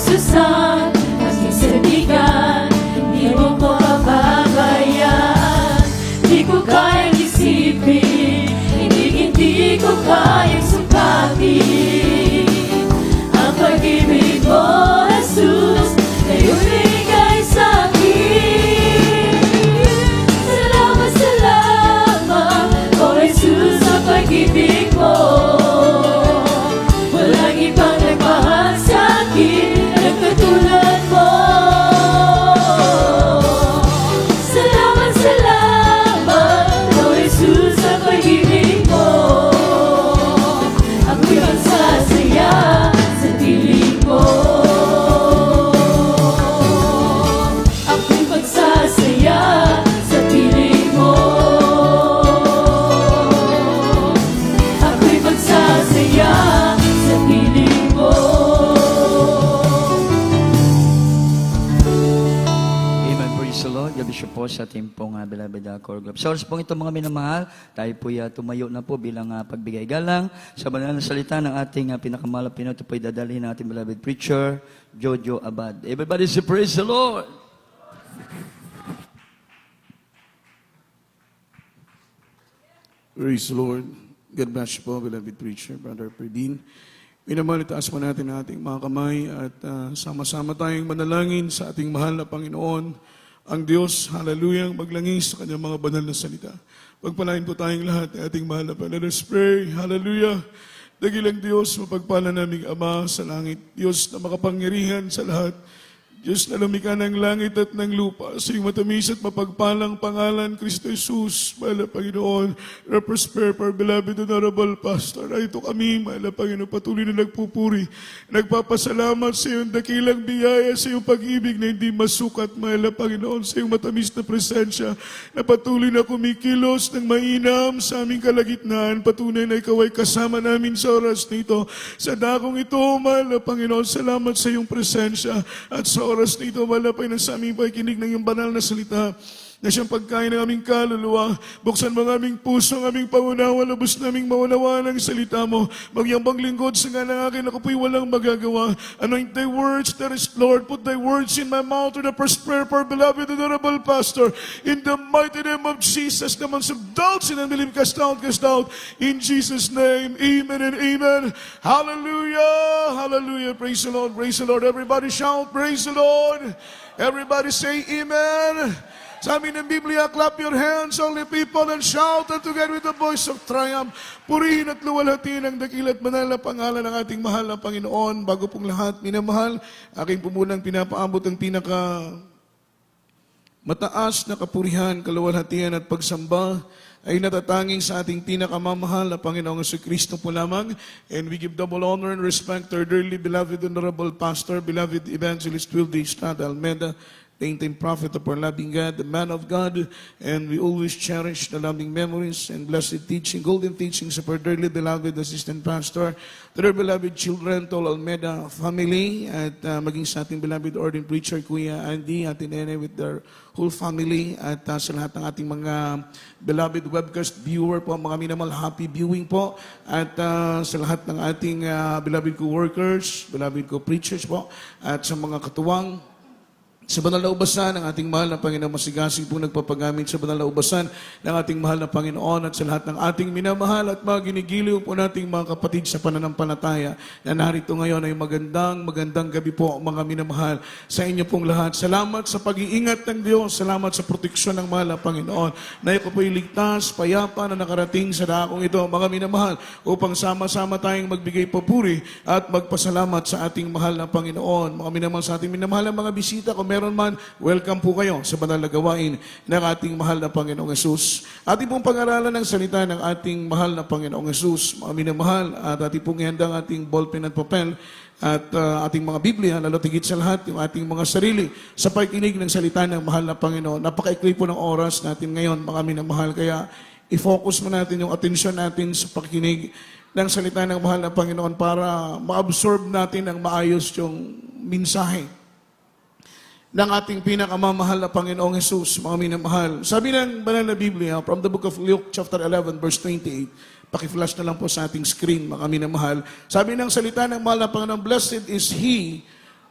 kalususan, maski sa bigat, di mo ko pababayaan. Di ko kayang isipin, hindi ko kayang sukatin ang pag-ibig mo, Jesus, na iyong bigay sa'kin. Salamat, salamat, O Jesus, sa pag-ibig mo. Walang ibang nagmahal sa'kin na katulad mo. Salamat, salamat, O Jesus, sa pag-ibig mo. Ako'y magsasaya sa piling mo. Ako'y magsasaya sa piling mo. Ako'y magsasaya sa piling mo. Amen. Praise the Lord. Gabi siya po sa ating pong beloved core group. Sa oras pong ito mga minamahal, tayo po tumayo na po bilang pagbigay galang sa banal na salita ng ating pinakamahal na Pinoy. Ito po dadalhin ng ating beloved preacher, Jojo Abad. Everybody say praise the Lord. Praise the Lord. God bless you po, beloved preacher, Brother Perdin. Minamahal, itaas po natin ang ating mga kamay at sama-sama tayong manalangin sa ating mahal na Panginoon, ang Diyos, hallelujah, maglangis sa kanyang mga banal na salita. Pagpalain po tayong lahat ng ating mahal na Panginoon. Let us pray, hallelujah. Dakilang Diyos, mapagpala naming Ama sa langit, Diyos na makapangyarihan sa lahat, Diyos na lumikha ng langit at ng lupa, sa iyong matamis at mapagpalang pangalan, Kristo Jesus, mahal na Panginoon, na prosper for beloved honorable pastor. Ay ito kami, mahal na Panginoon, patuloy na nagpupuri, nagpapasalamat sa iyong dakilang biyaya, sa iyong pag-ibig na hindi masukat, mahal na Panginoon, sa iyong matamis na presensya, na patuloy na kumikilos ng mainam sa aming kalagitnaan, patunay na ikaw ay kasama namin sa oras nito. Sa dakong ito, mahal na Panginoon, salamat sa iyong presensya at sa oras na ito, malapay na sa aming pakikinig ng iyong banal na salita, na siyang pagkain ng aming kaluluwa. Buksan mo ang aming puso, ang aming pangunawa, lubos naming maunawa ng salita mo. Magyambang lingkod sa nga ng akin, ako po'y walang magagawa. Anoint thy words, that is Lord, put thy words in my mouth to the prosper for beloved honorable pastor. In the mighty name of Jesus, naman of doubts and unbelief, cast out. In Jesus' name, amen and amen. Hallelujah, hallelujah. Praise the Lord, praise the Lord. Everybody shout, praise the Lord. Everybody say amen. Sa amin ng Biblia, clap your hands, only people, and shout and together with the voice of triumph. Purihin at luwalhatin ang dakilat banal na pangalan ng ating mahal na Panginoon. Bago pong lahat, minamahal, aking pumunang pinapaabot ang mataas na kapurihan, kaluwalhatian at pagsamba ay natatanging sa ating pinakamamahal na Panginoong Kristo po lamang. And we give double honor and respect to our dearly beloved honorable pastor, beloved evangelist Wilde Estrada Almeida, the ancient prophet of our loving God, the man of God, and we always cherish the loving memories and blessed teaching, golden teachings of our dearly beloved assistant pastor, to their beloved children, to all Almeida family, at maging sa ating beloved ordained preacher, Kuya Andy, ating nene with their whole family, at sa lahat ng ating mga beloved webcast viewer po, mga minamahal, happy viewing po, at sa lahat ng ating beloved co-workers, beloved co-preachers po, at sa mga katuwang, sa banal na ubasan ng ating mahal na Panginoon, masigasig po nagpapagamit sa banal na ubasan ng ating mahal na Panginoon at sa lahat ng ating minamahal at mga ginigiliw po nating mga kapatid sa pananampalataya na narito ngayon ay magandang gabi po mga minamahal sa inyo pong lahat. Salamat sa pag-iingat ng Diyos, salamat sa proteksyon ng mahal na Panginoon na ito po'y ligtas, payapa na nakarating sa dakong ito mga minamahal upang sama-sama tayong magbigay papuri at magpasalamat sa ating mahal na Panginoon. Mga minamahal, sa ating minamahal na mga bisita, kung meron man, welcome po kayo sa banal na gawain ng ating mahal na Panginoong Hesus. Ating pong pag-aralan ng salita ng ating mahal na Panginoong Hesus, mga minamahal, at ating pong ihandang ating ballpen at papel at ating mga Biblia, lalo tigit sa lahat, yung ating mga sarili sa pakikinig ng salita ng mahal na Panginoon. Napaka-ikli po ng oras natin ngayon, mga minamahal, kaya i-focus mo natin yung atensyon natin sa pakikinig ng salita ng mahal na Panginoon para ma-absorb natin ang maayos yung mensahe ng ating pinakamamahal na Panginoong Hesus, mga minamahal. Sabi ng banal na Biblia, from the book of Luke, chapter 11, verse 28, paki-flash na lang po sa ating screen, mga minamahal. Sabi ng salita ng mahal na Panginoon, blessed is he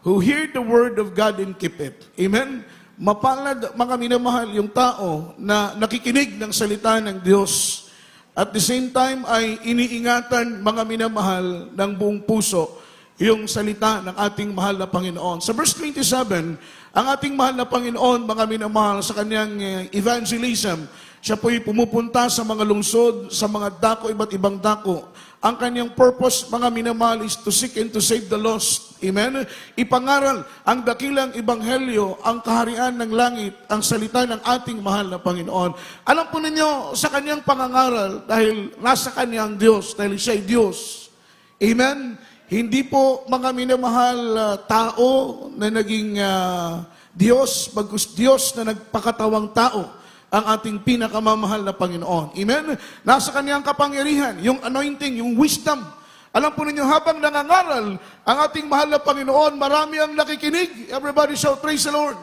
who hear the word of God and keep it. Amen? Mapalad, mga minamahal, yung tao na nakikinig ng salita ng Diyos. At the same time ay iniingatan, mga minamahal, ng buong puso yung salita ng ating mahal na Panginoon. Sa verse 27, ang ating mahal na Panginoon, mga minamahal, sa kanyang evangelism, siya po'y pumupunta sa mga lungsod, sa mga dako, iba't ibang dako. Ang kanyang purpose, mga minamahal, is to seek and to save the lost. Amen? Ipangaral ang dakilang ebanghelyo, ang kaharian ng langit, ang salita ng ating mahal na Panginoon. Alam po ninyo, sa kanyang pangangaral, dahil nasa kanyang Diyos, dahil siya ay Diyos. Amen? Hindi po, mga minamahal, tao na naging Diyos, bagus Diyos na nagpakatawang tao, ang ating pinakamamahal na Panginoon. Amen? Nasa kanyang kapangyarihan, yung anointing, yung wisdom. Alam po ninyo, habang nangangaral ang ating mahal na Panginoon, marami ang nakikinig. Everybody shout, praise the Lord.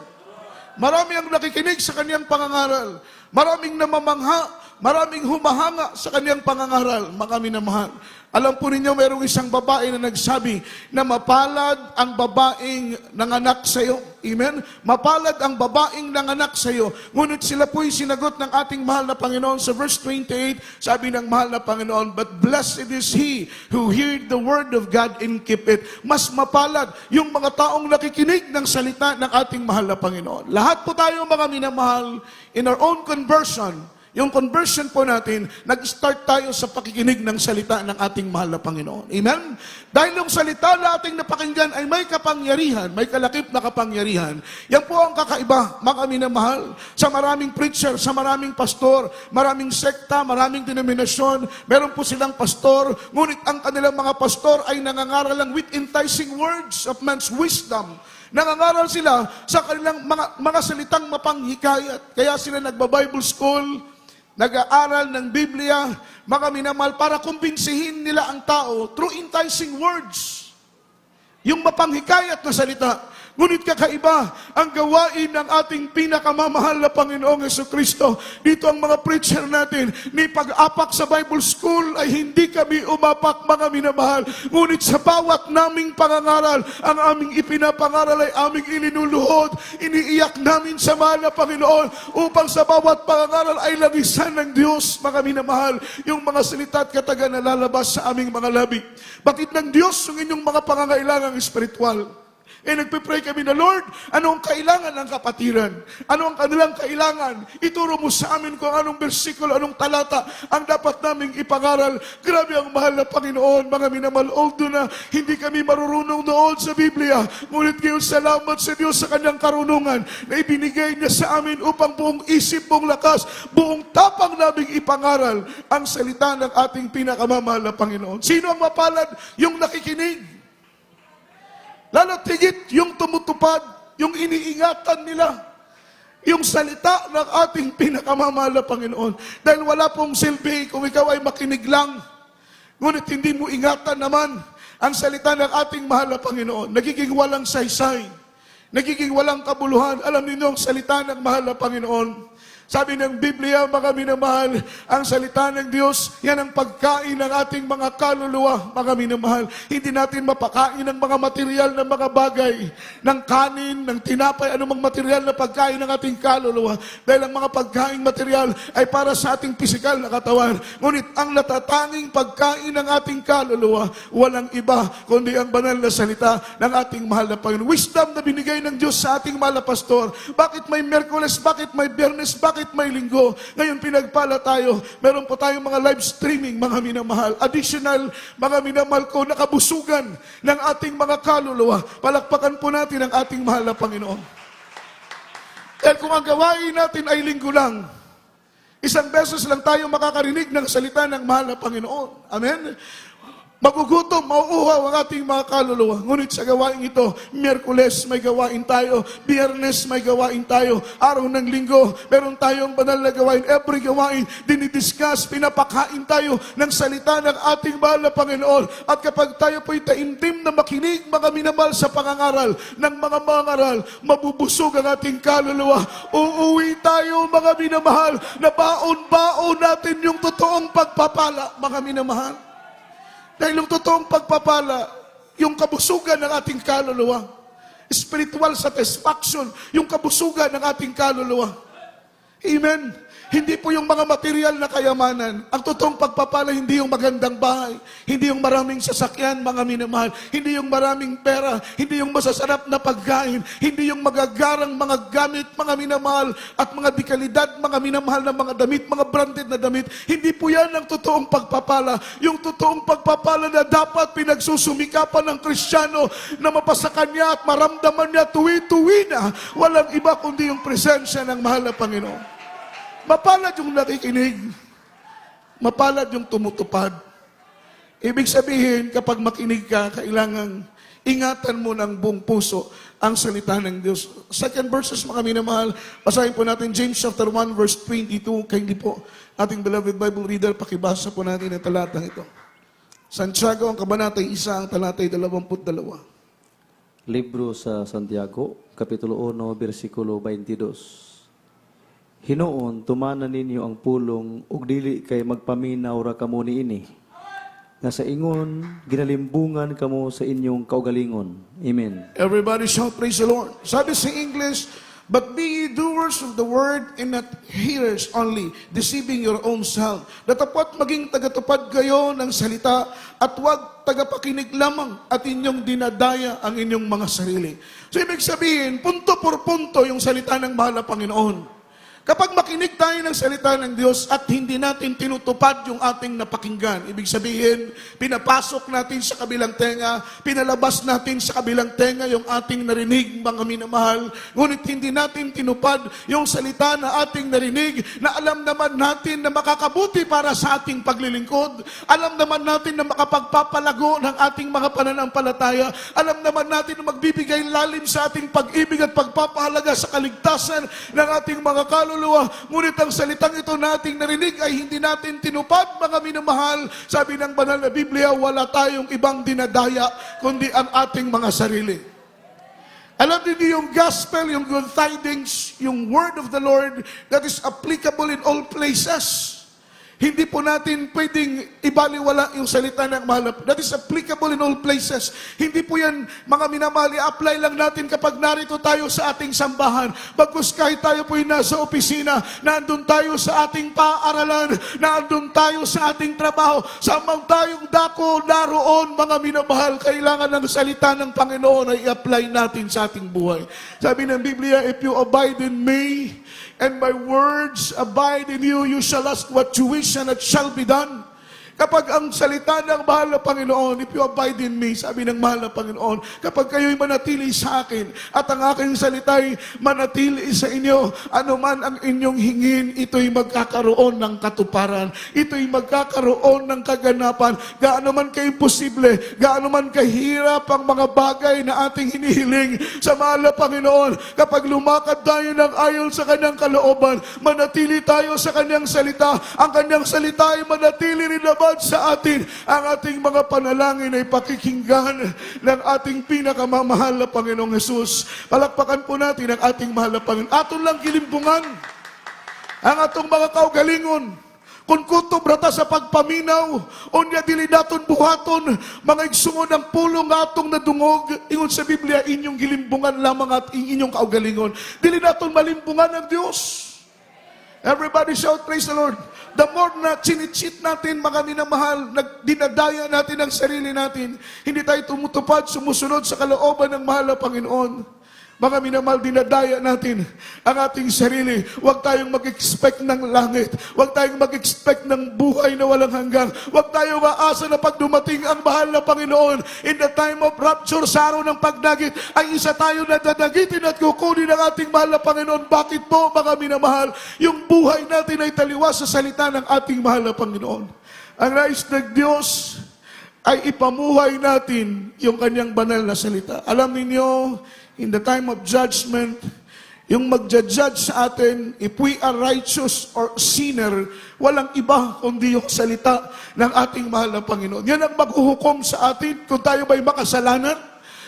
Marami ang nakikinig sa kanyang pangangaral. Maraming namamangha, maraming humahanga sa kanyang pangangaral, mga minamahal. Alam po ninyo, mayroong isang babae na nagsabi na mapalad ang babaeng nanganak sa iyo. Amen? Mapalad ang babaeng nanganak sa iyo. Ngunit sila po'y sinagot ng ating mahal na Panginoon sa verse 28, sabi ng mahal na Panginoon, but blessed is he who heard the word of God and keep it. Mas mapalad yung mga taong nakikinig ng salita ng ating mahal na Panginoon. Lahat po tayo, mga minamahal, in our own conversion, yung conversion po natin, nag-start tayo sa pakikinig ng salita ng ating mahal na Panginoon. Amen? Dahil yung salita na ating napakinggan ay may kapangyarihan, may kalakip na kapangyarihan. Yan po ang kakaiba, mga minamahal, sa maraming preacher, sa maraming pastor, maraming sekta, maraming denominasyon. Meron po silang pastor, ngunit ang kanilang mga pastor ay nangangaral lang with enticing words of man's wisdom. Nangangaral sila sa kanilang mga salitang mapanghikayat. Kaya sila nagba-Bible school, nag-aaral ng Biblia, mga minamahal, para kumbinsihin nila ang tao through enticing words. Yung mapanghikayat na salita. Ngunit kakaiba ang gawain ng ating pinakamamahal na Panginoong Jesucristo. Dito ang mga preacher natin, ni pag-apak sa Bible School ay hindi kami umapak, mga minamahal. Ngunit sa bawat naming pangangaral, ang aming ipinapangaral ay aming ilinuluhod. Iniiyak namin sa mahal na Panginoon upang sa bawat pangangaral ay lagisan ng Diyos, mga minamahal, yung mga salita at katagan na lalabas sa aming mga labi. Bakit ng Diyos yung inyong mga pangangailangang espiritual? Nagpipray kami na, Lord, ano ang kailangan ng kapatiran? Ano ang kanilang kailangan? Ituro mo sa amin kung anong bersikulo, anong talata ang dapat naming ipangaral. Grabe ang mahal na Panginoon, mga minamahal, although na hindi kami marurunong doon sa Biblia. Ngunit ngayon, salamat sa Diyos sa kanyang karunungan na ibinigay niya sa amin upang buong isip, buong lakas, buong tapang naming ipangaral ang salita ng ating pinakamamahal na Panginoon. Sino ang mapalad? Yung nakikinig. Lalo't higit yung tumutupad, yung iniingatan nila, yung salita ng ating pinakamamahal na Panginoon. Dahil wala pong silbi kung ikaw ay makinig lang, ngunit hindi mo ingatan naman ang salita ng ating mahal na Panginoon. Nagiging walang saysay, nagiging walang kabuluhan. Alam niyo ang salita ng mahal na Panginoon. Sabi ng Biblia, mga minamahal, ang salita ng Diyos, yan ang pagkain ng ating mga kaluluwa, mga minamahal. Hindi natin mapakain ng mga material na mga bagay, ng kanin, ng tinapay, anumang material na pagkain ng ating kaluluwa. Dahil ang mga pagkain material ay para sa ating pisikal na katawan. Ngunit ang natatanging pagkain ng ating kaluluwa, walang iba, kundi ang banal na salita ng ating mahal na Panginoon. Wisdom na binigay ng Diyos sa ating mahal na pastor. Bakit may Miyerkules? Bakit may Biyernes? Bakit may Linggo? Ngayon pinagpala tayo. Meron po tayong mga live streaming, mga minamahal. Additional, mga minamahal ko, nakabusugan ng ating mga kaluluwa. Palakpakan po natin ang ating mahal na Panginoon. Dahil kung ang gawain natin ay linggo lang, isang beses lang tayo makakarinig ng salita ng mahal na Panginoon. Amen? Magugutom, mauuhaw ang ating mga kaluluwa. Ngunit sa gawain ito, Miyerkules may gawain tayo, Biyernes may gawain tayo, araw ng Linggo, meron tayong banal na gawain. Every gawain, dinidiscuss, pinapakain tayo ng salita ng ating mahal na Panginoon. At kapag tayo po'y taimtim na makinig, mga minamahal, sa pangangaral ng mga mangaral, mabubusog ang ating kaluluwa. Uuwi tayo, mga minamahal, na baon-baon natin yung totoong pagpapala, mga minamahal. Dahil yung totoong pagpapala, yung kabusugan ng ating kaluluwa, Spiritual satisfaction, yung kabusugan ng ating kaluluwa. Amen. Hindi po yung mga material na kayamanan. Ang totoong pagpapala, hindi yung magandang bahay, hindi yung maraming sasakyan, mga minamahal, hindi yung maraming pera, hindi yung masasarap na pagkain, hindi yung magagarang mga gamit, mga minamahal, at mga dekalidad, mga minamahal na mga damit, mga branded na damit. Hindi po yan ang totoong pagpapala. Yung totoong pagpapala na dapat pinagsusumikapan ng Kristiyano na mapasakan niya at maramdaman niya tuwi-tuwi na walang iba kundi yung presensya ng mahal na Panginoon. Mapalad yung nakikinig. Mapalad yung tumutupad. Ibig sabihin, kapag makinig ka, kailangan ingatan mo ng buong puso ang salita ng Diyos. Second verses, mga minamahal, basahin po natin James chapter 1, verse 22. Kaya hindi po ating beloved Bible reader, pakibasa po natin ang talatang ito. Santiago, ang kabanatay 1, ang talatay 22. Libro sa Santiago, Kapitulo 1, versikulo 22. Hinoon, tumanan ninyo ang pulong, ug dili kay magpaminaw ra kamo niini. Nga sa ingon, ginalimbungan kamo sa inyong kaugalingon. Amen. Everybody shout, praise the Lord. Sabi sa English, but be ye doers of the word and not hearers only, deceiving your own self. Datapot maging tagatupad kayo ng salita at huwag tagapakinig lamang at inyong dinadaya ang inyong mga sarili. So ibig sabihin, punto por punto yung salita ng mahal na Panginoon. Kapag makinig tayo ng salita ng Diyos at hindi natin tinutupad yung ating napakinggan, ibig sabihin, pinapasok natin sa kabilang tenga, pinalabas natin sa kabilang tenga yung ating narinig, mga minamahal, ngunit hindi natin tinupad yung salita na ating narinig, na alam naman natin na makakabuti para sa ating paglilingkod, alam naman natin na makapagpapalago ng ating mga pananampalataya, alam naman natin na magbibigay lalim sa ating pag-ibig at pagpapahalaga sa kaligtasan ng ating mga kaluluwa. Ngunit ang salitang ito nating narinig ay hindi natin tinupad, mga minamahal. Sabi ng banal na Biblia, wala tayong ibang dinadaya kundi ang ating mga sarili. Alam niyo yung gospel, yung good tidings, yung word of the Lord that is applicable in all places. Hindi po natin pwedeng ibaliwala yung salita ng mahal. That is applicable in all places. Hindi po yan, mga minamahal, i-apply lang natin kapag narito tayo sa ating sambahan. Bagkus kahit tayo po nasa opisina, nandun tayo sa ating paaralan, nandun tayo sa ating trabaho, samang tayong dako naroon, mga minamahal, kailangan ng salita ng Panginoon ay i-apply natin sa ating buhay. Sabi ng Biblia, if you abide in me, and my words abide in you, you shall ask what you wish and it shall be done. Kapag ang salita ng mahal na Panginoon, if you abide in me, sabi ng mahal na Panginoon, kapag kayo'y manatili sa akin, at ang aking salita'y manatili sa inyo, anuman ang inyong hingin, ito'y magkakaroon ng katuparan, ito'y magkakaroon ng kaganapan, gaano man ka-imposible, gaano man kahirap ang mga bagay na ating hinihiling sa mahal na Panginoon. Kapag lumakad tayo ng ayon sa kanyang kalooban, manatili tayo sa kanyang salita, ang kanyang salita ay manatili rin naman sa atin, ang ating mga panalangin ay pakikinggan ng ating pinakamamahal na Panginoong Hesus. Palakpakan po natin ang ating mahal na Panginoon. Aton lang gilimbungan ang atong mga kaugalingon. Kung kutob rata sa pagpaminaw, unya dili naton buhaton, mga igsungon ng pulong atong nadungog, ingon sa Biblia, inyong gilimbungan lamang at inyong kaugalingon. Dili naton malimbungan ng Diyos. Everybody shout, praise the Lord. The more na chinichit natin, mga minamahal, dinadaya natin ang sarili natin, hindi tayo tumutupad, sumusunod sa kalooban ng mahal na Panginoon. Mga minamahal, dinadaya natin ang ating sarili. Huwag tayong mag-expect ng langit. Huwag tayong mag-expect ng buhay na walang hanggang. Huwag tayong aasa na pag dumating ang mahal na Panginoon, in the time of rapture, sa araw ng pagdagit, ay isa tayo na dadagitin at kukunin ang ating mahal na Panginoon. Bakit po, mga minamahal? Yung buhay natin ay taliwas sa salita ng ating mahal na Panginoon. Ang nais ng Diyos ay ipamuhay natin yung kanyang banal na salita. Alam ninyo, in the time of judgment, yung magja-judge sa atin, if we are righteous or sinner, walang iba kundi yung salita ng ating mahal na Panginoon. Yan ang maghuhukom sa atin kung tayo ba'y makasalanan,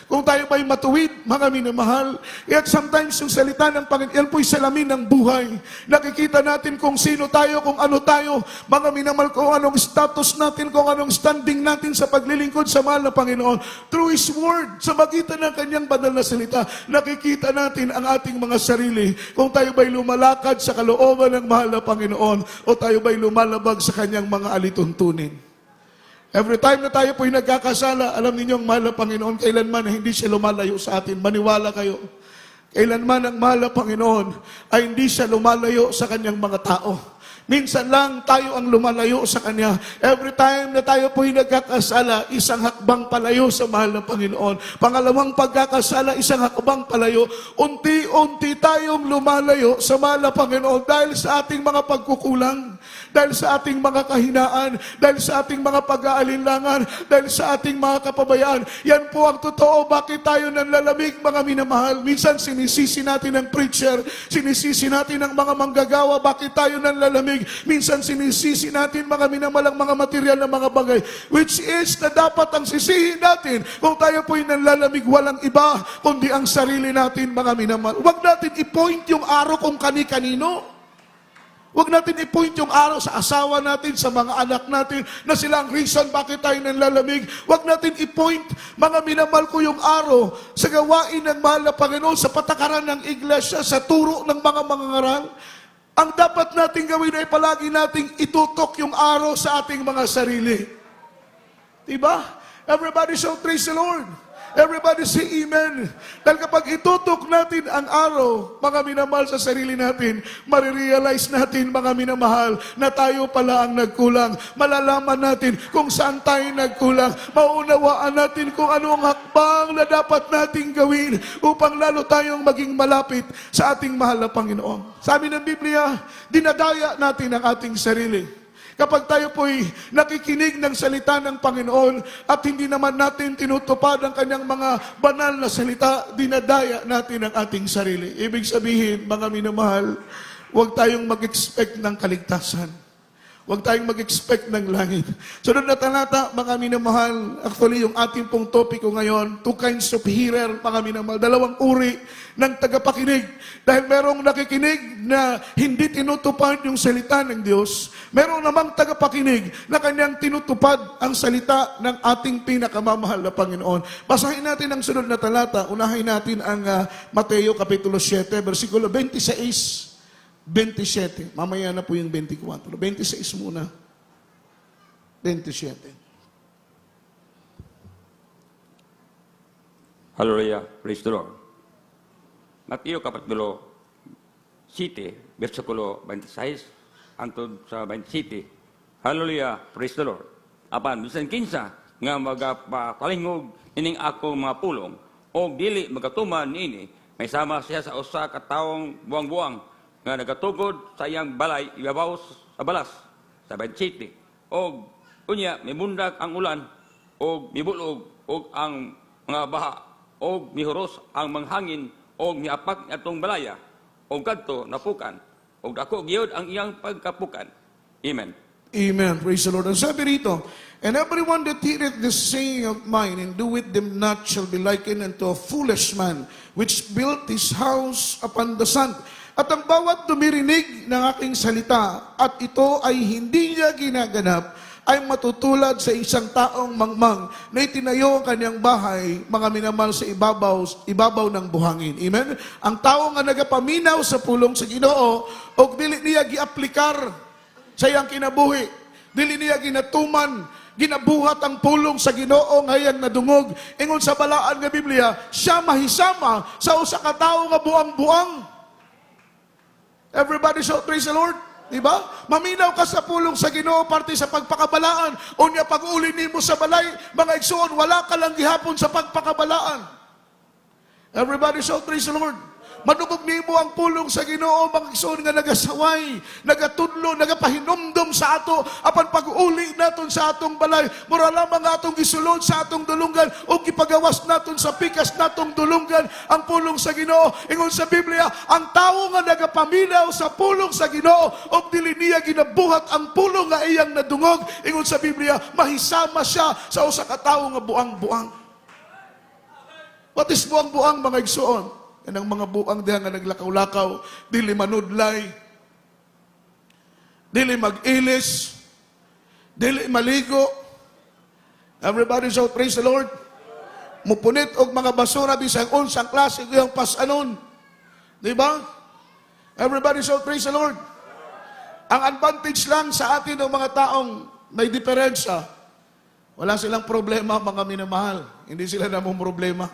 Kung tayo ba'y matuwid, mga minamahal. At sometimes yung salita ng Panginoon, yan po'y salamin ng buhay. Nakikita natin kung sino tayo, kung ano tayo, mga minamahal, kung anong status natin, kung anong standing natin sa paglilingkod sa mahal na Panginoon. Through His Word, sa magitan ng kanyang banal na salita, nakikita natin ang ating mga sarili. Kung tayo ba'y lumalakad sa kalooban ng mahal na Panginoon, o tayo ba'y lumalabag sa kanyang mga alituntunin. Every time na tayo po'y nagkakasala, alam ninyong mahal na Panginoon, kailanman na hindi siya lumalayo sa atin. Maniwala kayo. Kailanman ang mahal na Panginoon ay hindi siya lumalayo sa kanyang mga tao. Minsan lang tayo ang lumalayo sa Kanya. Every time na tayo po'y nagkakasala, isang hakbang palayo sa mahal na Panginoon. Pangalawang pagkakasala, isang hakbang palayo. Unti-unti tayong lumalayo sa mahal na Panginoon dahil sa ating mga pagkukulang, dahil sa ating mga kahinaan, dahil sa ating mga pag-aalinlangan, dahil sa ating mga kapabayaan. Yan po ang totoo. Bakit tayo nanlalamig, mga minamahal? Minsan sinisisi natin ang preacher, sinisisi natin ang mga manggagawa. Bakit tayo nanlalamig? Minsan sinisisi natin, mga minamalang mga material na mga bagay, which is na dapat ang sisihin natin kung tayo po'y nanlalamig, walang iba kundi ang sarili natin, mga minamahal. Huwag natin i-point yung araw kung kani-kanino. Huwag natin i-point yung araw sa asawa natin, sa mga anak natin, na sila ang reason bakit tayo nanlalamig. Huwag natin i-point, mga minamahal ko, yung araw sa gawain ng mahal na Panginoon, sa patakaran ng iglesia, sa turo ng mga mangangaral. Ang dapat nating gawin ay palagi nating itutok yung araw sa ating mga sarili. Diba? Everybody shout praise the Lord. Everybody say amen. Dahil kapag itutok natin ang araw, mga minamahal, sa sarili natin, marirealize natin, mga minamahal, na tayo pala ang nagkulang. Malalaman natin kung saan tayo nagkulang. Maunawaan natin kung ano ang hakbang na dapat nating gawin upang lalo tayong maging malapit sa ating mahal na Panginoon. Sabi ng Biblia, dinadaya natin ang ating sarili. Kapag tayo po'y nakikinig ng salita ng Panginoon at hindi naman natin tinutupad ang kanyang mga banal na salita, dinadaya natin ang ating sarili. Ibig sabihin, mga minamahal, huwag tayong mag-expect ng kaligtasan. Huwag tayong mag-expect ng langit. Sunod na talata, mga minamahal, actually yung ating pong topiko ngayon, two kinds of hearer, mga minamahal, dalawang uri ng tagapakinig. Dahil merong nakikinig na hindi tinutupad yung salita ng Diyos, merong namang tagapakinig na kanyang tinutupad ang salita ng ating pinakamamahal na Panginoon. Basahin natin ang sunod na talata. Unahin natin ang Mateo Kapitulo 7, versikulo 26, 27. Mamaya na po yung 24. 26 muna. 27. Hallelujah. Praise the Lord. Mateo Kapitulo 7, versikulo 26, hangtod sa 27. Hallelujah. Praise the Lord. Apan, bisan kinsa nga magapatalingog ining ako mga pulong o dili magatuman niini, may sama siya sa usa ka tawong buwang-buwang nga nagatugod sa iyang balay ibabaw sa balas sa 27. Og unya mimundag ang ulan og mibulog og ang mga baha og mihuros ang manghangin og miapak atong balaya og kadto napukan og dako gyud ang iyang pagkapukan. Amen. Amen. Praise the Lord. Ang sabi rito, and everyone that heareth this saying of mine and doeth them not shall be likened unto a foolish man which built his house upon the sand. At ang bawat dumirinig ng aking salita at ito ay hindi niya ginaganap, ay matutulad sa isang taong mangmang na itinayo ang kanyang bahay, mga minamahal, sa ibabaw ng buhangin. Amen? Ang tao nga nagapaminaw sa pulong sa Ginoo, o dili niya giaplikar sa iyang kinabuhi, dili niya ginatuman, ginabuhat ang pulong sa Ginoo ngayon na dungog. Ingon sa balaan nga Biblia, siya mahisama sa usa ka tawo nga buang-buang. Everybody shout praise the Lord. Diba? Maminaw ka sa pulong sa Ginoo parte sa pagpakabalaan. O niya pag-uli nimo sa balay, mga igsoon, wala ka lang gihapon sa pagpakabalaan. Everybody shout praise the Lord. Madugog nimo ang pulong sa Ginoo, mga igsoon, nga nagasaway, nagatudlo, nagapahinomdom sa ato, apan pag-uli naton sa atong balay, mura lamang atong gisulod sa atong dulungan, o gipagawas naton sa pikas natong dulungan ang pulong sa Ginoo. Ingon sa Biblia, ang tao nga nagapaminaw sa pulong sa Ginoo, o dili niya ginabuhat ang pulong nga iyang nadungog, ingon sa Biblia, mahisama siya sa usa ka tawo nga buang-buang. What is buang-buang mga igsoon? Yan ang mga buang diha nga naglakaw-lakaw, dili manudlay, dili mag-ilis, dili maligo. Everybody shout, praise the Lord. Mupunit og mga basura bisag unsang klase yung pasanon. Di ba? Everybody shout, praise the Lord. Ang advantage lang sa atin ng mga taong may diferensya, wala silang problema, mga minamahal. Hindi sila namang problema.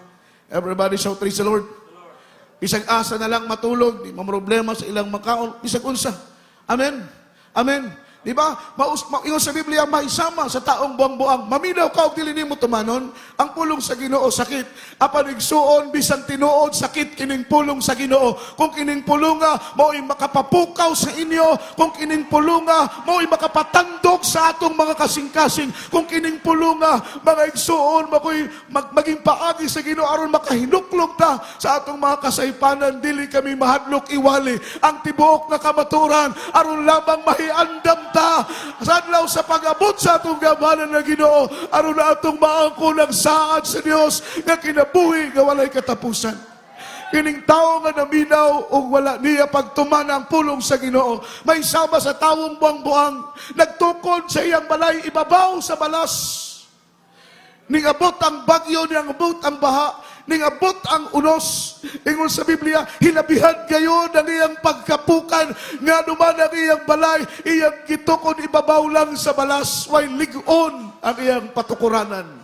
Everybody shout, praise the Lord. Bisag asa na lang matulog, di mo problema sa ilang makaon, bisag unsa. Amen. Amen. Di ba? Ingon sa Biblia, maisama sa taong buang-buang. Maminaw ka o dili nimo tumanon, ang pulong sa Ginoo sakit. Apan igsuon bisan tinuod sakit kining pulong sa Ginoo. Kung kining pulunga mao'y makapapukaw sa inyo, kung kining pulunga mao'y makapatandog sa atong mga kasing-kasing, kung kining pulunga mga igsuon mako'y maging paagi sa Ginoo aron makahinuklog ta sa atong mga kasaypanan, dili kami mahadlok iwali ang tibuok na kamaturan aron lamang mahiandam ta sadlaw sa pag-abot sa atong gamhanan na Ginoo aron na atong maangko ng saad sa Dios nga kinabuhi nga walay katapusan. Kining tao nga naminaw ug wala niya pagtuman ang pulong sa Ginoo, may sama sa tawong buang-buang, nagtukod sa iyang balay ibabaw sa balas. Ning abot ang bagyo, ning abot ang baha, ning abot ang unos. Ingon sa Biblia, hilabihan kayo ng iyang pagkapukan, nga naman ang iyang balay, iyang gitukod ibabaw lang sa balas, way ligon ang iyang patukuranan.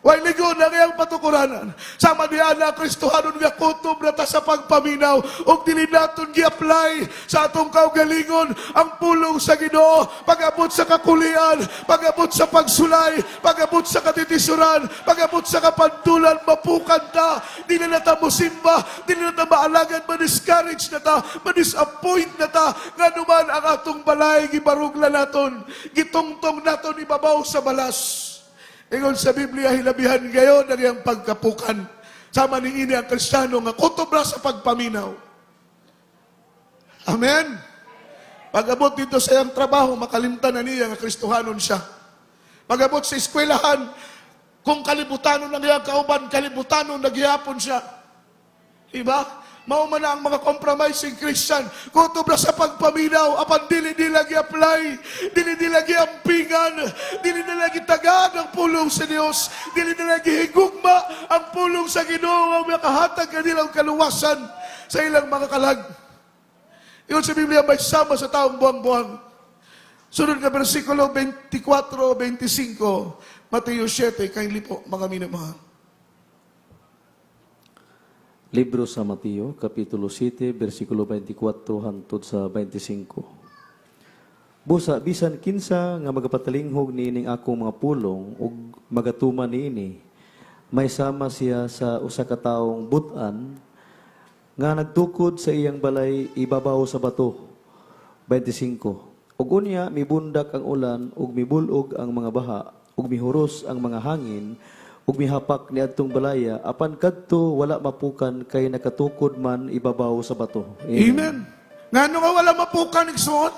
Way ligon ang iyang patukuranan. Sama niya na Kristohanon nga kutob na ta sa pagpaminaw, o dili naton gi-apply sa atong kaugalingon ang pulong sa Ginoo, pag-abot sa kakulian, pag-abot sa pagsulay, pag-abot sa katitisuran, pag-abot sa kapantulan, mapukan ta, dili na ta mosimba, dili na ta maalagad, ma-discourage na ta, ma-disappoint na ta, nga naman ang atong balay, gibarugla naton, gitungtong naton ibabaw sa balas. Ingon sa Biblia, hilabihan kayo ng iyang pagkapukan. Sama ni ini ang Kristiyano nga kutob na sa pagpaminaw. Amen? Pag-abot dito sa iyang trabaho, makalimtan na niya nga Kristohanon siya. Pag-abot sa eskwelahan, kung kalibutanon ng iyang kauban, kalibutanon nagyapon siya. Diba? Mao man ang mga compromising Christian, kutob na sa pagpaminaw, apan dili lagi apply, dili lagi ampingan, dili lagi tagad ang pulong sa Dios, dili lagi higugma ang pulong sa Ginoo nga makahatag kanilang kaluwasan sa ilang mga kalag. Iyon sa Biblia may sama sa taong buang-buang. Sunod na versikulo 24-25, Mateo 7, kindly po mga minamahal. Libro sa Mateo, Kapitulo 7, versikulo 24 hangtod sa 25. Busa, bisan kinsa nga magapatalinghog niining akong mga pulong ug magatuman niini, may sama siya sa usa ka taong butan nga nagtukod sa iyang balay ibabaw sa bato. 25. Ug unya mibundak ang ulan ug mibulog ang mga baha ug mihuros ang mga hangin ug mihapak niadtong balaya, apan kadto wala mapukan kay nakatukod man ibabaw sa bato. Amen. Ngano nga wala mapukan igsuon?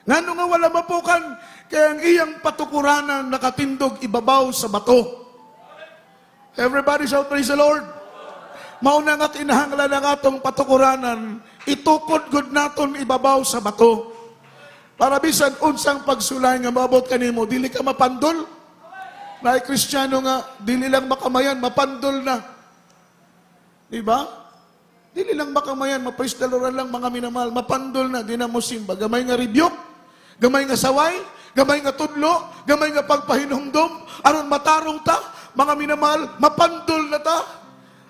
Ngano nga wala mapukan kay ang iyang patukuranan nakatindog ibabaw sa bato. Everybody shout praise the Lord. Mao na nga kinahanglan ng atong patukuranan, itukod gud naton ibabaw sa bato. Para bisan unsang pagsulay nga maabot kanimo, dili ka mapandol. Na Kristiyano nga, dili lang makamayan, mapandol na. Diba? Dili lang makamayan, mapaistaloran lang mga minamahal, mapandol na, di na mo simba. Gamay nga rebuke, gamay nga saway, gamay nga tudlo, gamay nga pagpahinumdom, aron matarong ta, mga minamahal, mapandol na ta.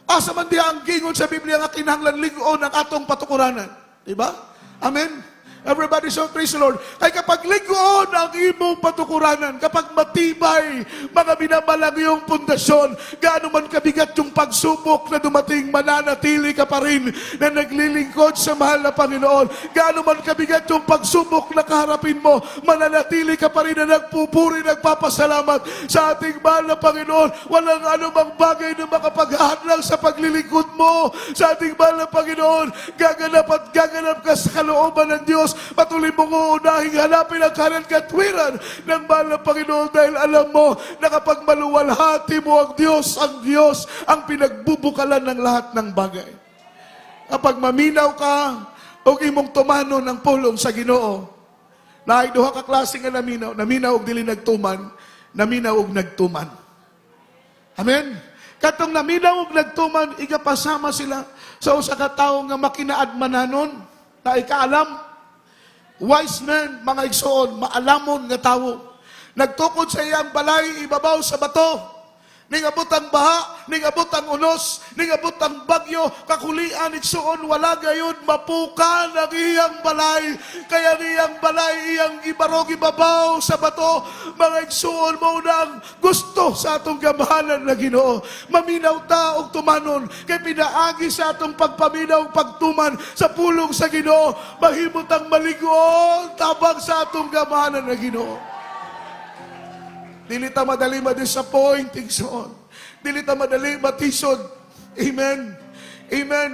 Asa man diha ang gingon sa Biblia nga kinahanglan ligon ang atong patukuranan. Diba? Amen? Everybody shout praise the Lord. Kay kapag ligon ang imong patukuranan, kapag matibay, mga binabalang iyong pundasyon, gaano man kabigat yung pagsubok na dumating, mananatili ka pa rin na naglilingkod sa mahal na Panginoon. Gaano man kabigat yung pagsubok na kaharapin mo, mananatili ka pa rin na nagpupuri, nagpapasalamat sa ating mahal na Panginoon. Walang anumang bagay na makapaghadlang sa paglilingkod mo sa ating mahal na Panginoon. Gaganap at gaganap ka sa kalooban ng Diyos Diyos. Patuloy mong uunahing hanapin ang kanang katwiran ng mahal na Panginoon dahil alam mo na kapag maluwalhati mo ang Diyos ang pinagbubukalan ng lahat ng bagay. Kapag maminaw ka, o imong tumano ng pulong sa Ginoo, na ay duha ka klase nga naminaw og dili nagtuman, naminaw og nagtuman. Amen? Katong naminaw og nagtuman, igapasama sila sa usa ka tawo nga makinaadmananon, na ikaalam, wise men, mga igsoon, maalamon nga tawo. Nagtukod sa iyang balay, ibabaw sa bato, ningabot ang baha, ningabot ang unos, ningabot ang bagyo, kakulian, igsoon, wala gayon, mapukan ang iyang balay. Kaya iyang balay, iyang ibarog, ibabaw sa bato. Mga igsoon mo na ang gusto sa atong gamahanan na Ginoo. Maminaw ta og tumanon, kay pinaagi sa atong pagpaminaw, pagtuman sa pulong sa Ginoo. Mahimot ang maligon, tabang sa atong gamahanan na Ginoo. Dili ta madali ma-disappoint, igsoon. Dili ta madali matisod. Amen. Amen.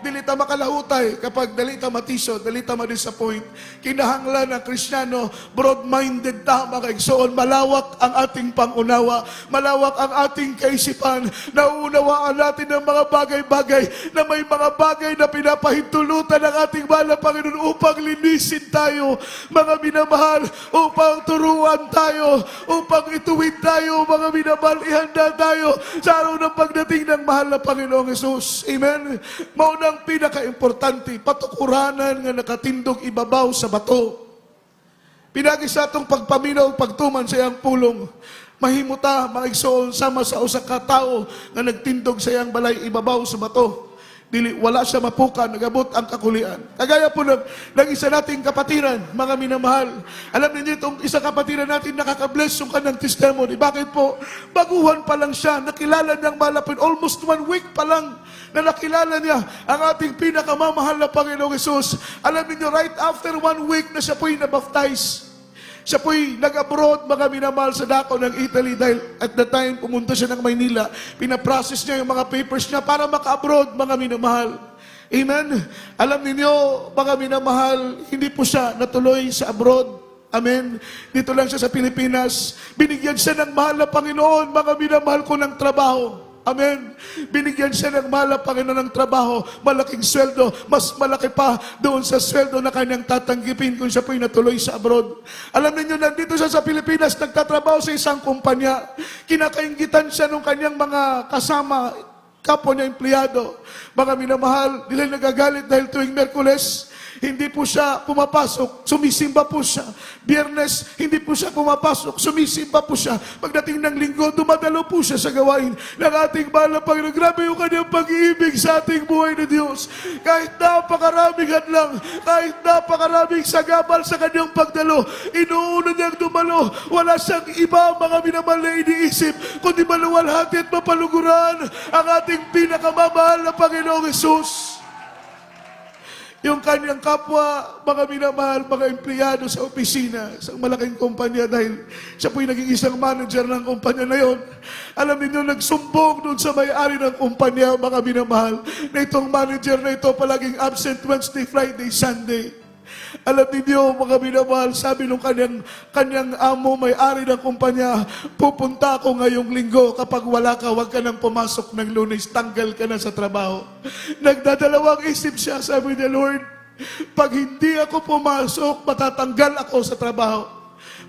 Dili ta makalahutay kapag dali ta matisod, dali ta ma-disappoint. Kinahanglan ang Kristiyano, broad-minded ta, mga igsoon. Malawak ang ating pangunawa, malawak ang ating kaisipan. Nauunawaan natin ang mga bagay-bagay na may mga bagay na pinapahintulutan ng ating mahal na Panginoon upang linisin tayo, mga minamahal, upang turuan tayo, upang ituwid tayo, mga minamahal, ihanda tayo sa araw ng pagdating ng mahal na Panginoong Hesus. Amen. Maunang pinaka-importante, patukuranan nga nakatindog ibabaw sa bato. Pinagi sa atong pagpaminaw, pagtuman sa iyang pulong, mahimuta, mga igsoon, sama sa usa ka tao nga nagtindog sa iyang balay ibabaw sa bato. Dili, wala siya mapukan, nagabot ang kakulian. Kagaya po ng isa nating kapatiran, mga minamahal. Alam niyo itong isa kapatiran natin nakakabless yung kanyang testimony. Bakit po? Baguhan pa lang siya, nakilala niyang malapit, almost 1 week pa lang na nakilala niya ang ating pinakamamahal na Panginoong Hesus. Alam niyo, right after 1 week na siya po'y nabaptize. Siya po'y nag-abroad, mga minamahal, sa dako ng Italy dahil at the time pumunta siya ng Maynila. Pinaprocess niya yung mga papers niya para maka-abroad, mga minamahal. Amen? Alam niyo, mga minamahal, hindi po siya natuloy sa abroad. Amen? Dito lang siya sa Pilipinas. Binigyan siya ng mahal na Panginoon, mga minamahal ko, ng trabaho. Amen. Binigyan siya ng mahal na Panginoon ng trabaho, malaking sweldo, mas malaki pa doon sa sweldo na kanyang tatanggipin kung siya po'y natuloy sa abroad. Alam niyo, nandito siya sa Pilipinas, nagtatrabaho sa isang kumpanya. Kinakaingitan siya ng kanyang mga kasama, kapwa niya empleyado. Mga minamahal, nila nagagalit dahil tuwing Merkules, hindi po siya pumapasok, sumisimba po siya. Biyernes, hindi po siya pumapasok, sumisimba po siya. Pagdating ng Linggo, dumadalo po siya sa gawain ng ating mahal na Panginoon. Grabe yung kanyang pag-ibig sa ating buhay na Diyos. Kahit napakaraming hadlang, kahit napakaraming sagabal sa kanyang pagdalo, inuuna niyang dumalo. Wala siyang iba, mga minamahal, na iniisip, kundi maluwalhati at mapaluguran ang ating pinakamamahal na Panginoong Hesus. Yung kanyang kapwa, mga minamahal, mga empleyado sa opisina, sa malaking kumpanya dahil siya po'y naging isang manager ng kumpanya na yon. Alam niyo, nagsumbong doon sa may-ari ng kumpanya, mga minamahal, na itong manager na ito palaging absent Wednesday, Friday, Sunday. Alam niyo, mga minamahal, sabi nung kanyang amo, may-ari ng kumpanya, pupunta ako ngayong Linggo. Kapag wala ka, huwag ka nang pumasok ng Lunes, tanggal ka na sa trabaho. Nagdadalawang isip siya, sabi niya, Lord, pag hindi ako pumasok, matatanggal ako sa trabaho.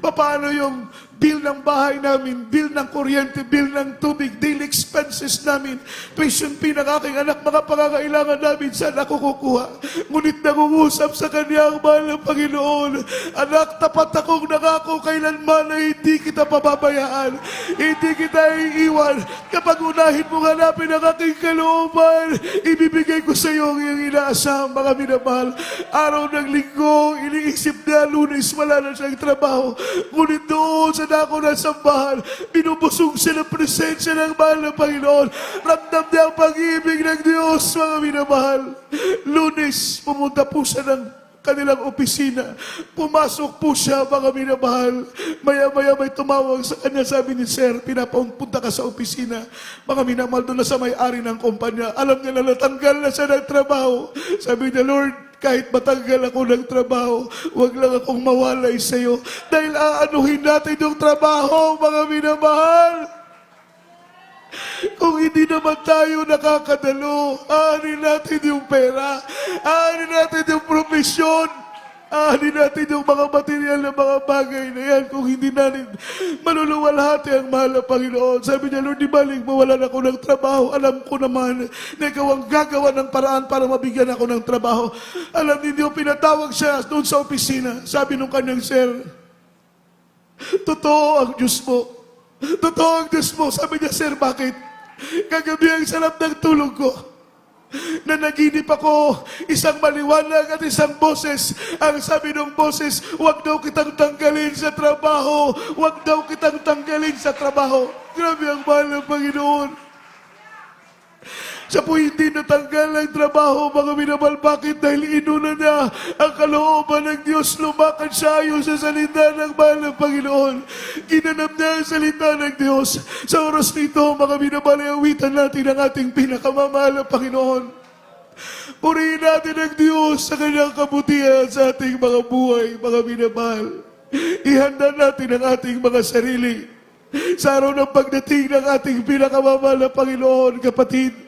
Paano yung bill ng bahay namin, bill ng kuryente, bill ng tubig, daily expenses namin, tuition fee ng aking anak, mga pangangailangan namin, saan ako kukuha? Ngunit nangungusap sa kanya ang mahal ng Panginoon, anak, tapat akong nangako kailanman na hindi kita pababayaan, hindi kita iiwan. Kapag unahin mo hanapin ang aking kalooban, ibibigay ko sa iyo ang iyong inaasam, mga minamahal. Araw ng Linggo, iniisip na Lunes, wala na siyang trabaho. Ngunit doon sa dako ng sambahan, binubusog siya ng presensya ng mahal na Panginoon. Ramdam niya ang pag-ibig ng Diyos, mga minamahal. Lunes, pumunta po siya ng kanilang opisina. Pumasok po siya, mga minamahal. Maya-maya may tumawag sa kanya, sabi ni Sir, pinapunta ka sa opisina. Mga minamahal, doon na sa may-ari ng kumpanya. Alam niya na natanggal na siya ng trabaho. Sabi niya, Lord, kahit matanggal ako ng trabaho, wag lang akong mawalay sa'yo. Dahil aanuhin natin yung trabaho, mga minamahal. Kung hindi naman tayo nakakadalo, aanin natin yung pera, aanin natin yung profesyon, aanin natin yung mga material na mga bagay na yan kung hindi natin maluluwalhati ang mahal na Panginoon. Sabi niya, Lord, di baling mawalan ako ng trabaho. Alam ko naman na ikaw ang gagawa ng paraan para mabigyan ako ng trabaho. Alam niyo, pinatawag siya doon sa opisina. Sabi nung kanyang sir, totoo ang Diyos mo. Totoo ang Diyos mo. Sabi niya, sir, bakit? Kagabi ang sarap ng tulog ko. Na naginip ako, isang maliwanag at isang boses. Ang sabi ng boses, huwag daw kitang tanggalin sa trabaho. Huwag daw kitang tanggalin sa trabaho. Grabe ang mahal ng Panginoon. Siya po hindi natanggal ng trabaho, mga minamahal. Bakit? Dahil inuna niya ang kalooban ng Diyos. Lumakad siya ayon sa salita ng mahal ng Panginoon. Ginanap niya ang salita ng Diyos. Sa oras nito, mga minamahal, awitan natin ang ating pinakamamahal na Panginoon. Purihin natin ang Diyos sa kanyang kabutihan sa ating mga buhay, mga minamahal. Ihanda natin ang ating mga sarili. Sa araw ng pagdating ng ating pinakamamahal na Panginoon, kapatid,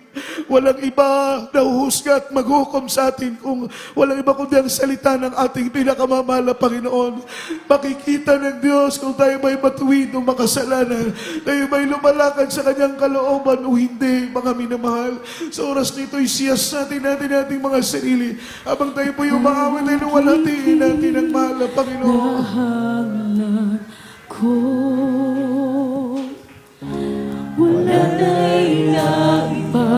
walang iba na huhusga at maghukom sa atin kung walang iba kundi ang salita ng ating pinakamamahal na Panginoon. Makikita ng Diyos kung tayo may matuwid o makasalanan, tayo may lumalakad sa kanyang kalooban o hindi, mga minamahal. Sa oras nito, isiyas natin ating mga sarili. Habang tayo po yung maawit ay luwalhatiin natin ang mahal na Panginoon. Nahanap ko, wala na'y naiba,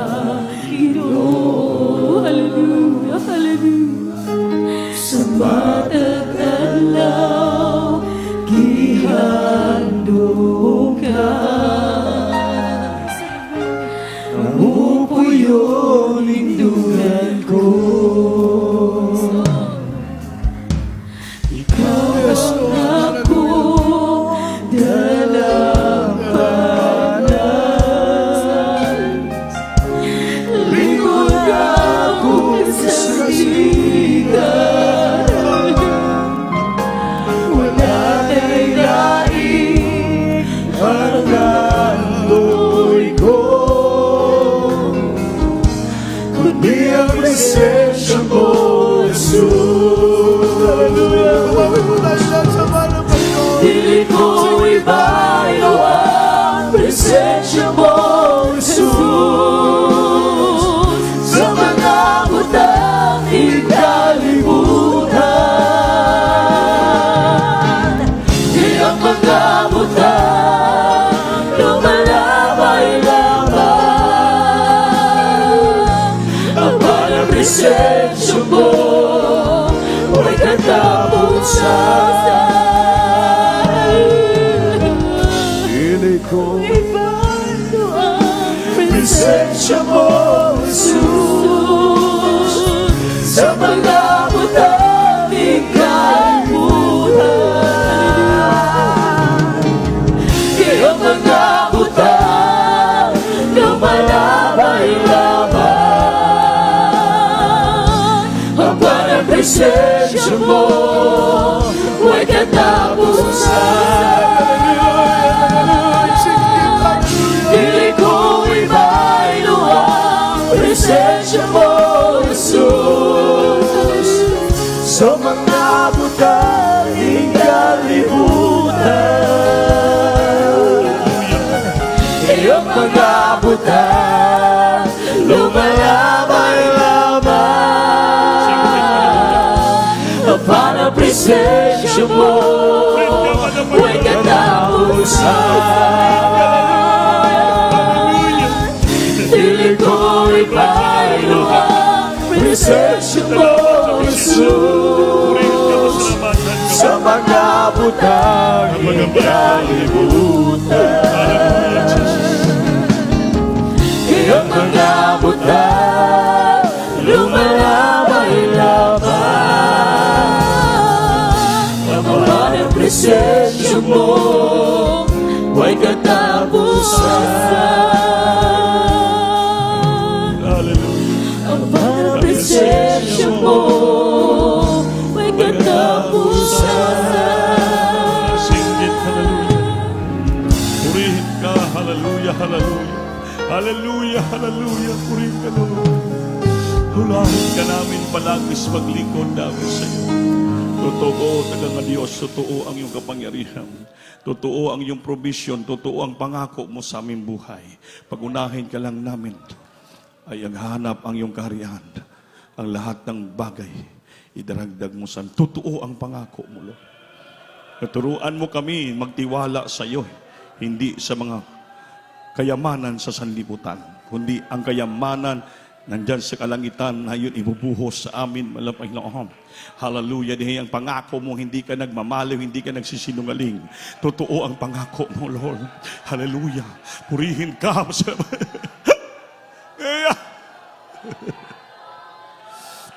Ginoo. Hallelujah, hallelujah. Sa matagalaw, gihandog ka. Namupuyo lindungan ko. Yes, Lord. Presensya mo, Jesus. Dili ko ibayo ang presensya mo, Jesus. Sa mga butang ikalimutan, di ang mga butang lumalabay-labay. Ang parang presensya mo, may katapusan. Dili ko Ibando ang presensya mo, Jesus. Sa mga butang ikalimutan, di ang mga butang lumalabay-labay. Ang parang presensya mo, may katapusan. Dili ko ibayo ang presensya mo, Jesus. Sa mga butang ikalimutan, iyong mga butang lumalabay-labay. Ang parang presensya mo, may katapusan. Dili ko ibayo ang presensya mo, Jesus. Sa mga butang ikalimutan, iyong mga butang lumalabay-labay. Ang mga presensya mo, may katapusan. Ang parang presensya mo, Hallelujah, hallelujah. Purihin ka, Lord. Hulahin ka namin palagi sa paglingkod namin sa iyo. Totoo, tagang Diyos, totoo ang iyong kapangyarihan. Totoo ang iyong provision, totoo ang pangako mo sa aming buhay. Pag-unahin ka lang namin, ay ang hanap ang iyong kaharian. Ang lahat ng bagay, idaragdag mo sa totoo ang pangako mo, Lord. Turuan mo kami magtiwala sa iyo, hindi sa mga kayamanan sa sanlibutan, kundi ang kayamanan nandyan sa kalangitan na yun ibubuhos sa amin, malapay na Hallelujah. Dihay ang pangako mo, hindi ka nagmamaliw, hindi ka nagsisinungaling. Totoo ang pangako mo, Lord. Hallelujah. Purihin ka.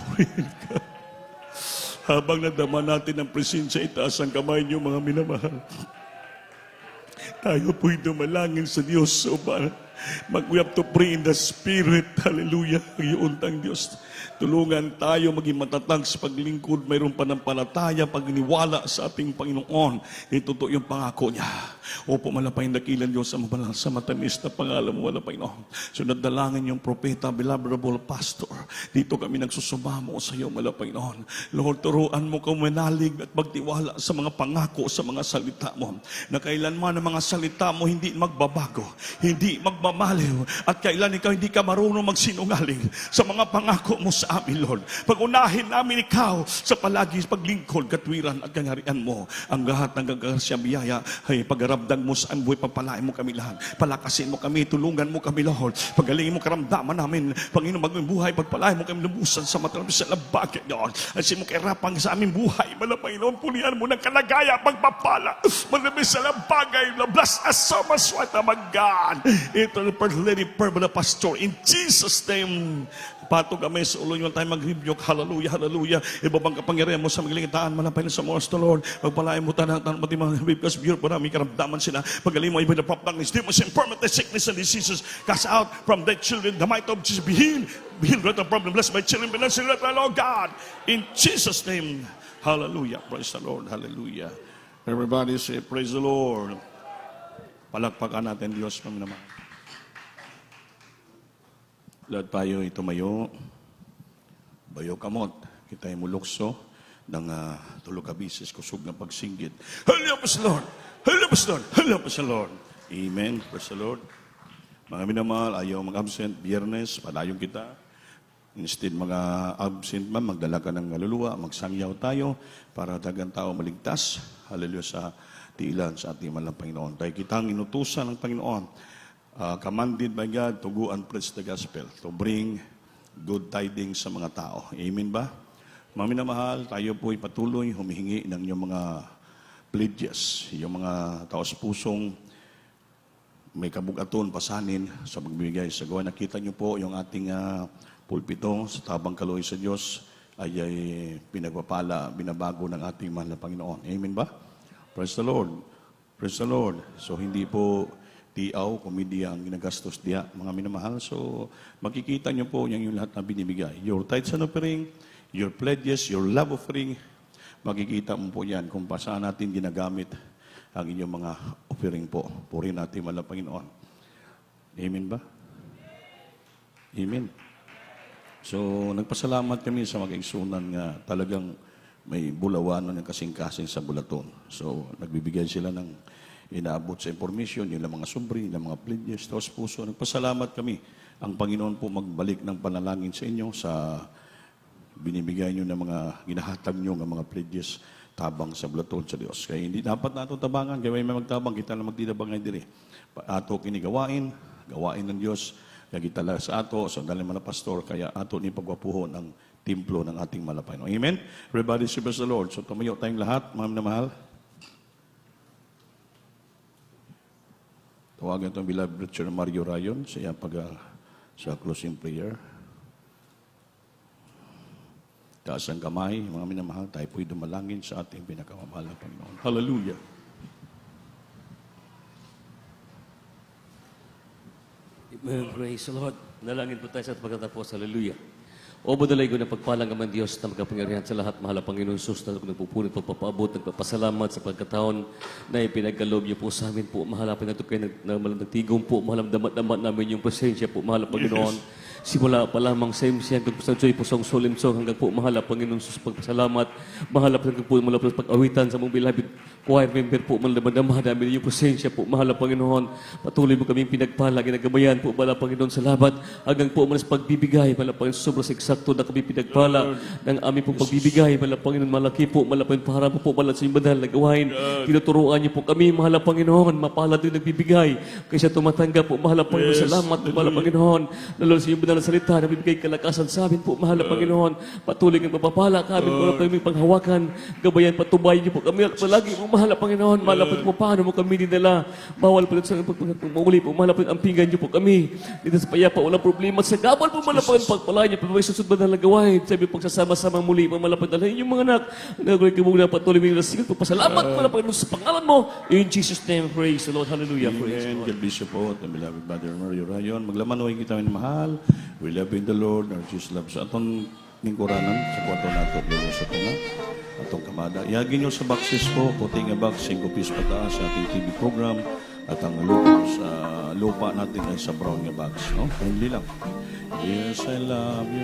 Purihin ka. Habang nadama natin ang presensya, itaas ang kamay niyo, mga minamahal. Tayo po'y dumalangin sa Diyos. So, we have to pray in the Spirit. Hallelujah. Iuntang Diyos. Tulungan tayo maging matatag sa paglingkod. Mayroon pananampalataya, pagniwala sa ating Panginoon. Ito yung pangako niya. Opo, malapay na dakilan Diyos sa matamis na pangalan mo, malapay na. So, nadalangin yung propeta, beloved pastor. Dito kami nagsusumamo sa iyo, malapay na. Lord, turuan mo kang manalig at magtiwala sa mga pangako, sa mga salita mo. Na kailanman ang mga salita mo hindi magbabago, hindi magmamaliw, at kailan ikaw hindi ka marunong magsinungaling sa mga pangako mo sa amin, Lord. Pag-unahin namin ikaw sa palagi paglingkod, katwiran at kangharian mo. Ang lahat ng gagasya biyaya ay pagramdam mo sa aming buhay, pagpalain mo kami lahat. Palakasin mo kami, tulungan mo kami, Lord. Pagalingin mo karamdaman namin, Panginoon, maging buhay, pagpalain mo kami lubusan sa matalamis sa labagay, Lord. Asin mo kairapang sa aming buhay, malapay, Lord. Pulihan mo ng kalagaya, pagpapala, malamis sa labagay, bless us so much, what my God. Ito the first lady, permanent pastor, in Jesus' name. Patog kami sa ulo nyo tayo mag-rebuke. Hallelujah, hallelujah. Ibabang kapangyarihan mo sa magilingitaan, malapay na sa mga to, Lord. Pagpalain mo tayo ng pati mga because beautiful na may karamdaman sila. Pagaling mo, even the prop darkness, demons, infirmity, sickness, and diseases, cast out from their children. The might of Jesus be healed. Be healed right the problem. Bless my children. Bless the Lord God. In Jesus' name. Hallelujah. Praise the Lord. Hallelujah. Everybody say, praise the Lord. Palakpakan natin Diyos kami naman. Lahat tayo tumayo, bayo kamot, kita'y mulukso ng tulog kabisis, kusog ng pagsinggit. Help us, Lord! Help us, Lord! Help us, Lord! Amen. Praise the Lord. Mga minamahal, ayaw mag-absent, Biyernes, palayong kita. Instead mga absent man, magdala ka ng kaluluwa, magsangyaw tayo para dagang tao maligtas. Hallelujah sa tiilan sa ating malang Panginoon. Tayo kitang inutusan ng Panginoon. Commanded by God to go and preach the gospel, to bring good tidings sa mga tao. Amen ba? Mga minamahal, tayo po'y patuloy humihingi ng inyong mga pledges, yung mga taos-pusong may kabugaton, pasanin sa magbibigay sa gawa. Nakita niyo po yung ating pulpito sa tabang kaloy sa Diyos ay pinagpapala, binabago ng ating mahal na Panginoon. Amen ba? Praise the Lord. Praise the Lord. So hindi po tiaw, komedya ang ginagastos diya, mga minamahal. So, makikita nyo po yung lahat na binibigay. Your tithes and offering, your pledges, your love offering, makikita mo po yan kung saan natin ginagamit ang inyong mga offering po. Puri natin malang Panginoon. Amen ba? Amen. So, nagpasalamat kami sa mga igsunan nga talagang may bulawanon ng kasing-kasing sa bulaton. So, nagbibigay sila ng inaabot sa information, yung mga subri, yung mga pledges, taos puso. Nagpasalamat kami. Ang Panginoon po magbalik ng panalangin sa inyo sa binibigay nyo ng mga ginahatag nyo ng mga pledges tabang sa bulaton sa Diyos. Kaya hindi dapat nato tabangan, kaya may magtabang, kita na magtitabang ngayon diri. Ato kinigawain, gawain ng Diyos, kaya kita lang sa ato, so dahil mga pastor, kaya ato ni pagwapuho ng templo ng ating malapay. Amen? Everybody serve the Lord. So tumayo tayong lahat, mga minamahal. Tawagan itong beloved preacher Mario Rayon sa sa closing prayer. Taas ang kamay, mga minamahal, tayo po'y dumalangin sa ating pinakamamahal na Panginoon. Hallelujah! Praise the Lord. Nalangin po tayo sa pagkatapos. Hallelujah. O madalay ko na pagpalang naman Diyos na magkapangyarihan sa lahat, mahal ang Panginoon Jesus, na nagpupunit, pagpapaabot, nagpapasalamat sa pagkataon na ipinagkaloob niyo po sa amin po. Mahal ang Panginoon kayo nagtigong po, mahal ang damat-damat namin yung presensya po, mahal ang Panginoon. Simula pa lamang sa MC hanggang po sa Joy po sa Solimsong hanggang po mahal ang Panginoon Jesus pagpasalamat, mahal ang Panginoon po mula po sa pag-awitan sa mong beloved choir member po, malaman namin yung presensya po, mahal ang Panginoon. Patuloy mo kaming pinagpala, ginagabayan po, mahal ang Panginoon, salamat hanggang po malas pagbibigay, mahal ang Panginoon, sobrang eksakto na kami pinagpala ng aming pong pagbibigay, mahal ang Panginoon, malaki po, mahal ang Panginoon, para po mahal sa inyong banal na gawain, tinuturuan niyo po kami, mahal ang Panginoon, mapalad din nagbibigay, kaysa tumatanggap po, mahal ang Panginoon, salamat po, mahal ang Panginoon, lalo sa inyong banal na salita, na bibigay kalakasan sa amin po, mahal ang Panginoon, patuloy ng mapapala kami, mahal ang Panginoon, panghawakan, gabayan, patubayan niyo po kami, at palagi po, mahal ang Panginoon, mahal ang Panginoon, paano mo kami dinala, bawal po sa pagmuli po, mahal ang Panginoon, ampingan niyo po kami, dito sa payapa, walang problema, sa gabal po, mahal ang Panginoon, pagpalain niyo, pagpapay susunod na gawain, sabi pagsasama-sama muli, mahal ang Panginoon, dalhin yung mga anak, nagulay kamuna, patuloy mo yung nasigat po, pasalamat, mahal ang Panginoon, sa pangalan mo, in Jesus' name, praise the Lord, hallelujah, praise the Amen. Lord. God bless you po, the beloved Brother Mario Rayon. Maglamanawin kita mahal. We love in the Lord, our Jesus loves. Atong ningkuranan sa kwarto nato, lalo sa tunga. Atong kamada. Iagin nyo sa boxes po, puting nga box, 5 piso pataas sa ating TV program. At ang lupa sa lupa natin ay sa brown nga box. No? Friendly lang. Yes, I love you.